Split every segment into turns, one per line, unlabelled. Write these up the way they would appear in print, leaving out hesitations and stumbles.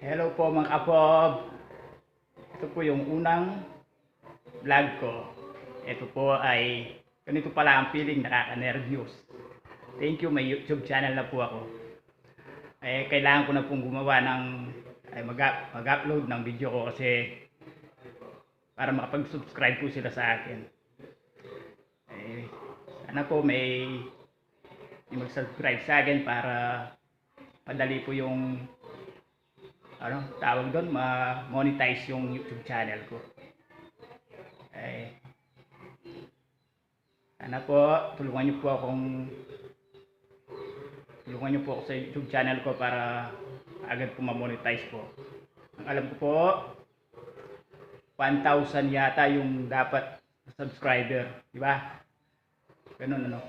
Hello po mga kapob. Ito po yung unang vlog ko. Ito po ay ganito pala ang feeling, nakaka-nervyos. Thank you, may YouTube channel na po ako. Kailangan ko na pong gumawa ng mag-upload ng video ko kasi para makapag-subscribe po sila sa akin. Sana po may mag-subscribe sa akin para madali po yung tawag doon, ma-monetize yung YouTube channel ko. Sana po tulungan niyo po ako sa YouTube channel ko para agad po ma-monetize po. Ang alam ko po 1,000 yata yung dapat subscriber, di ba? Ganun ano.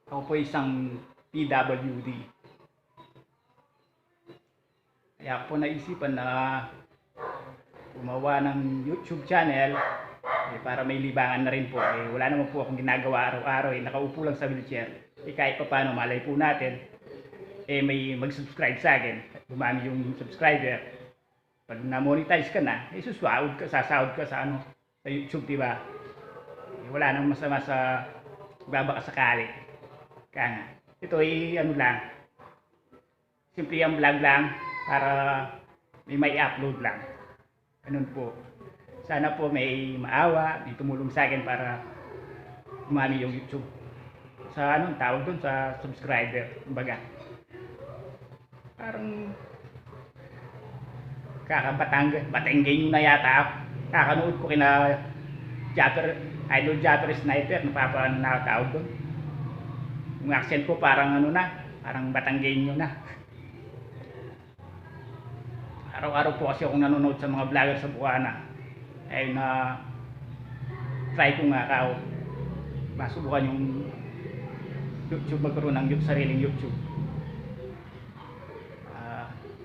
Ako po isang PWD. Kaya ako po naisipan na gumawa ng YouTube channel para may libangan na rin po. Wala naman po akong ginagawa araw-araw. Nakaupo lang sa wheelchair. Kahit pa paano, malay po natin, may mag-subscribe sa akin. Dumami yung subscriber. Pag na-monetize ka na, sasahod ka sa YouTube, diba? Wala nang masama sa baba ka sakali. Kaya nga, ito ay lang. Simple ang vlog lang para may upload lang. Ganun po. Sana po may maawa, may tumulong sa akin para umami yung YouTube. Sa tawag doon, sa subscriber. Kumbaga. Parang Batanggen na yata ako. Kakanood ko kina Idol Japper Sniper, napapatawag doon. Yung accent ko parang parang Batanggenyo na. Araw-araw po kasi akong nanonood sa mga vlogger sa Bukana. Try ko nga masubukan yung YouTube, magkaroon ng sariling YouTube.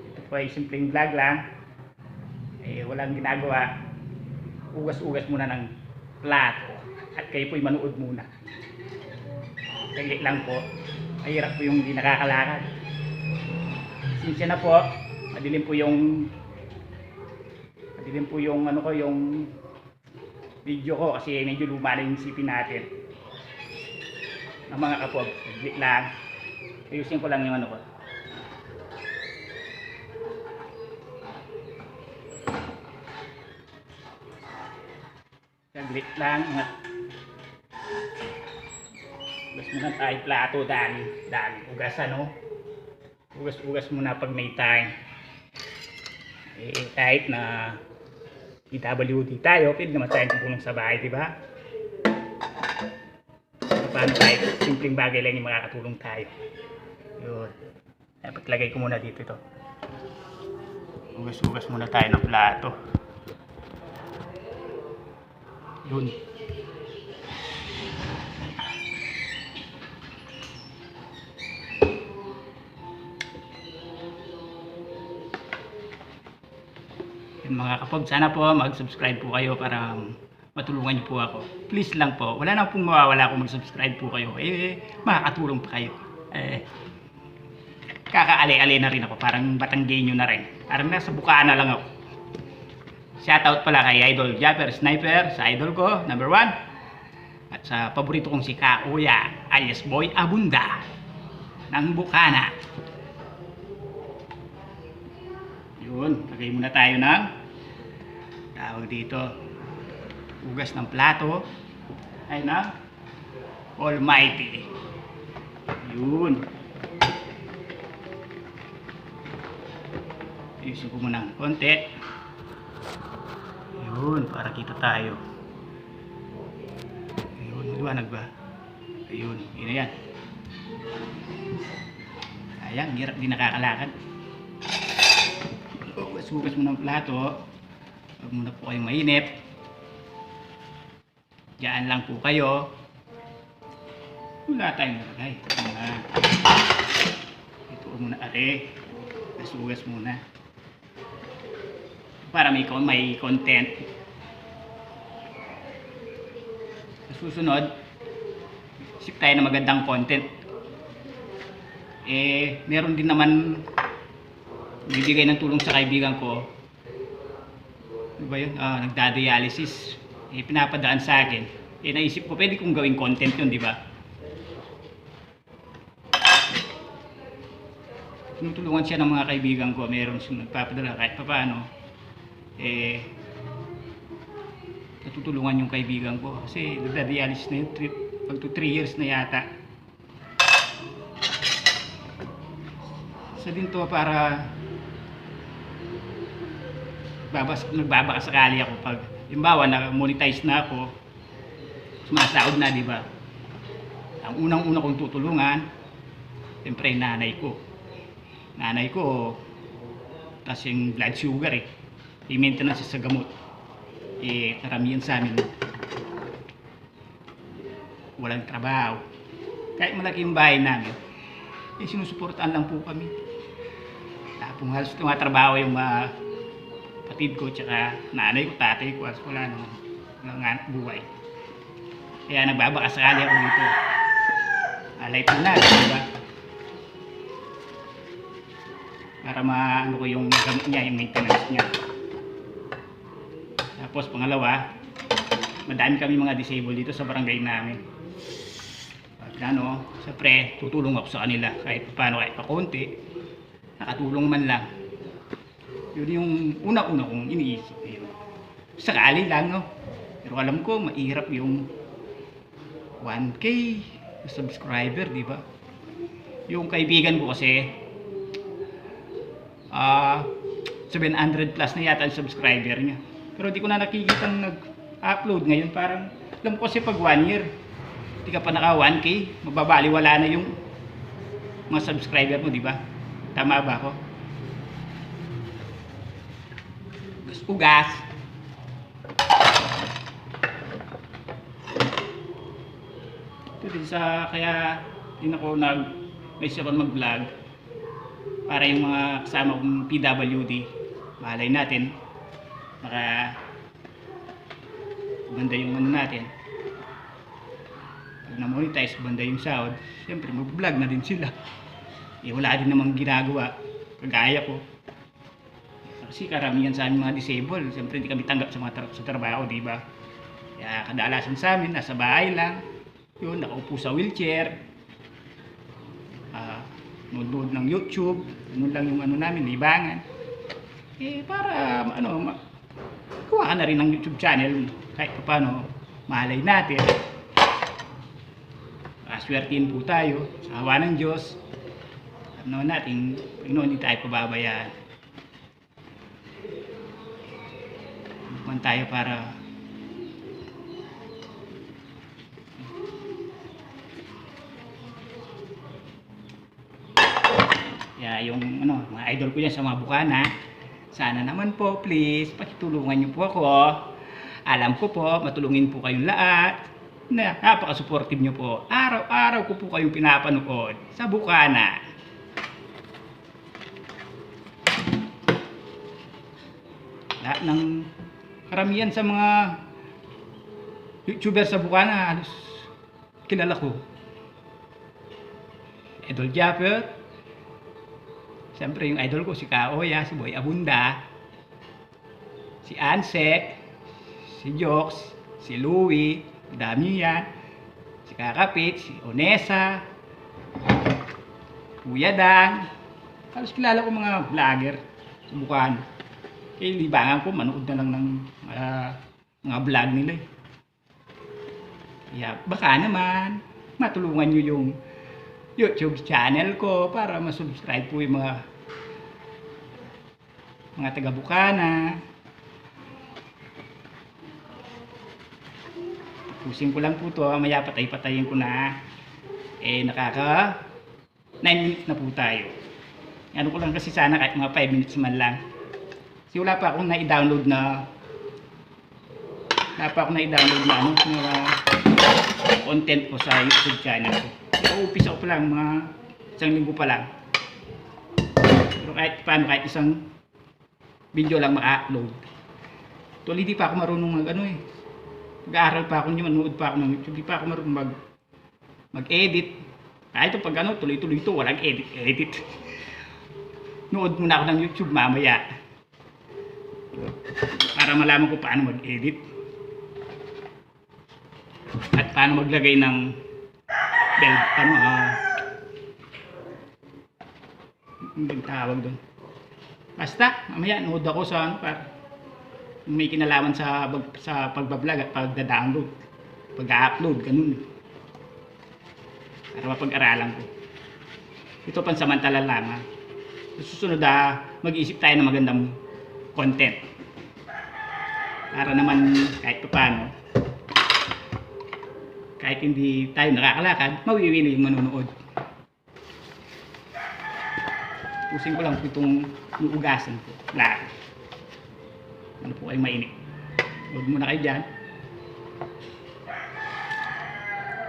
Ito po ay simpleng vlog lang. Walang ginagawa. Ugas-ugas muna ng plato at kayo po'y manood muna. Saglit lang po. Mahirap po yung hindi nakakalakad. Sinsya na po. Madilim po yung yung video ko kasi medyo luma na yung isipin natin ng mga kapob. Saglit lang. Ayusin ko lang yung ko. Saglit lang. Ugas muna tayo plato, dami ugas ugas muna pag may time. Kahit na PWD tayo, pwede naman tayo tumulong sa bahay, di ba? Paano tayo? Simpleng bagay lang yung makakatulong tayo. Yun. Paglagay ko muna dito ito. Ugas muna tayo ng plato. Yun. Mga kapag, sana po mag-subscribe po kayo para matulungan niyo po ako. Please lang po. Wala na pong mawawala kung mag-subscribe po kayo. Makakatulong pa kayo. Kakaali-ali na rin ako. Parang Batanggenyo na rin. Parang nasa Bukana lang ako. Shoutout pala kay Idol Japper Sniper, sa idol ko, number 1. At sa paborito kong si Kauya, alias Boy Abunda ng Bukana. Yun, lagay muna tayo ng tawag dito, ugas ng plato ay na Almighty. Yun. Ayusin ko muna ng konti. Yun, para kita tayo. Ayun, maliwanag ba? Ayun, yun na yan. Ayan, hirap din nakakalakad. Ugas mo ng plato. Huwag muna po kayong mainip. Diyan lang po kayo. Wala tayong nalagay. Ito muna ugas muna. Para may content. Sa susunod, isip tayo na magandang content. Meron din naman bibigay ng tulong sa kaibigan ko. Ano ba yun? Nagda-dialysis. Pinapadaan sa akin. Naisip ko, pwede kong gawing content yun, di ba? Tinutulungan siya ng mga kaibigan ko. Meron siyang nagpapadala kahit pa paano. Natutulungan yung kaibigan ko. Kasi nagda-dialysis na yun. Pag to 3 years na yata. Isa din to para nagbabaka sakali ako pag halimbawa na-monetize na ako, sumasahod na, di ba? Ang unang-una kong tutulungan, siyempre nanay ko. Nanay ko, tas yung blood sugar i-maintenance sa gamot. Karamihan sa amin walang trabaho. Kahit malaki yung bahay namin, sinusuportaan lang po kami. Kung halos tumatrabaho yung kapatid ko, tsaka nanay ko, tatay ko, wala naman buhay. Kaya nagbabaka sakali ako dito. Alay po na, diba? Para maano ko yung gamot niya, yung maintenance niya. Tapos pangalawa, madami kami mga disabled dito sa barangay namin. Siyempre, tutulong ako sa kanila kahit paano, kahit pa konti, nakatulong man lang. Yun yung una-una kong iniisip yun. Sakali lang, no? Pero alam ko, mahirap yung 1K subscriber, di ba? Yung kaibigan ko kasi 700 plus na yata ang subscriber niya. Pero di ko na nakikitang nag-upload ngayon. Parang, alam ko kasi pag 1 year, di ka pa naka 1K, mababaliwala na yung mga subscriber mo, di ba? Tama ba ako? Ugas. Ito din kaya din ako nag-isip ako mag-vlog para yung mga kasama kong PWD, malay natin banda yung ano natin. Pag na-monetize, banda yung sahod, siyempre mag-vlog na din sila. Wala din namang ginagawa kagaya ko. Kasi karamihan sa aming mga disabled, siyempre hindi kami tanggap sa trabaho, di ba? Kaya kadalasan sa amin, nasa bahay lang. Yun, nakaupo sa wheelchair. Nood ng YouTube. Ano lang yung ano namin, libangan. Para, kuha ka na rin ng YouTube channel. Kahit pa paano, malay natin. Swertihin po tayo. Sa awa ng Diyos. Ano natin, hindi tayo pababayaan. Tayo para yung mga idol ko yan sa mga bukana, sana naman po please pakitulungan niyo po ako. Alam ko po matulungin po kayong lahat na napaka-supportive niyo po. Araw-araw ko po kayong pinapanood sa bukana. Lahat ng karamihan sa mga YouTuber sa bukana halos kilala ko. Idol Japper, siyempre yung idol ko si Kaoya, si Boy Abunda, si Ansek, si Jox, si Louie, dami yan, si Kakapit, si Onesa, Kuya Dan, halos kilala ko mga vlogger sa bukana. Libangan ko, manood na lang ng mga vlog nila. Kaya baka naman matulungan nyo yung YouTube channel ko para masubscribe po yung mga taga-bukana. Tapusin ko lang po to, maya patay-patayin ko na. Nakaka 9 minutes na po tayo. Ano ko lang kasi sana kahit mga 5 minutes man lang. Kasi wala pa akong na-download na content ko sa YouTube channel ko. Umpisa ko pa lang, mga isang linggo pa lang. Pero kahit paano, kahit isang video lang ma-upload. Actually, di pa ako marunong mag-aaral pa ako, manood pa ako ng YouTube. Di pa ako marunong mag-edit. Kahit pag ano, tuloy-tuloy ito, walang edit. Nood muna ako ng YouTube mamaya. Para malaman ko paano mag-edit. At paano maglagay ng bell, yung tawag doon. Basta, mamaya nood ako sa para may kinalaman sa pagbablog at pagda-download, pag-upload, ganun. Para mapag-aralan ko. Ito pansamantala lamang. Susunod mag-iisip tayo ng magandang content. Para naman kahit paano, kahit hindi tayo nakakalakad, mawiwili yung manonood. Pusin ko lang po itong nuugasan ko. Lahat. Ano po kayong mainit. Huwag muna kayo dyan.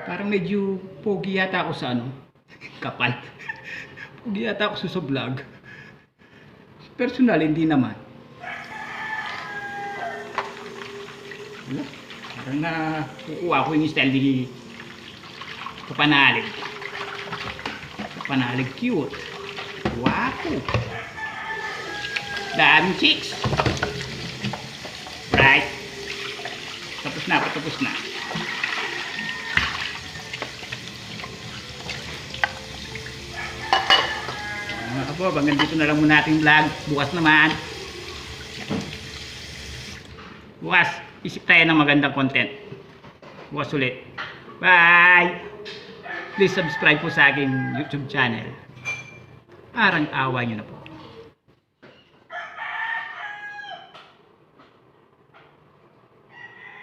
Parang medyo pogi yata ako sa kapal. Pogi yata ako sa vlog. Personal, hindi naman. Wala. Parang kukuha ko yung style ni Kapanalig. Kapanalig cute. Wow! Daming chicks! Right? Tapos na. Mga kapob, hanggang dito na lang muna ating vlog. Bukas naman. Bukas, isip tayo ng magandang content. Bukas ulit. Bye! Please subscribe po sa aking YouTube channel. Parang awa nyo na po.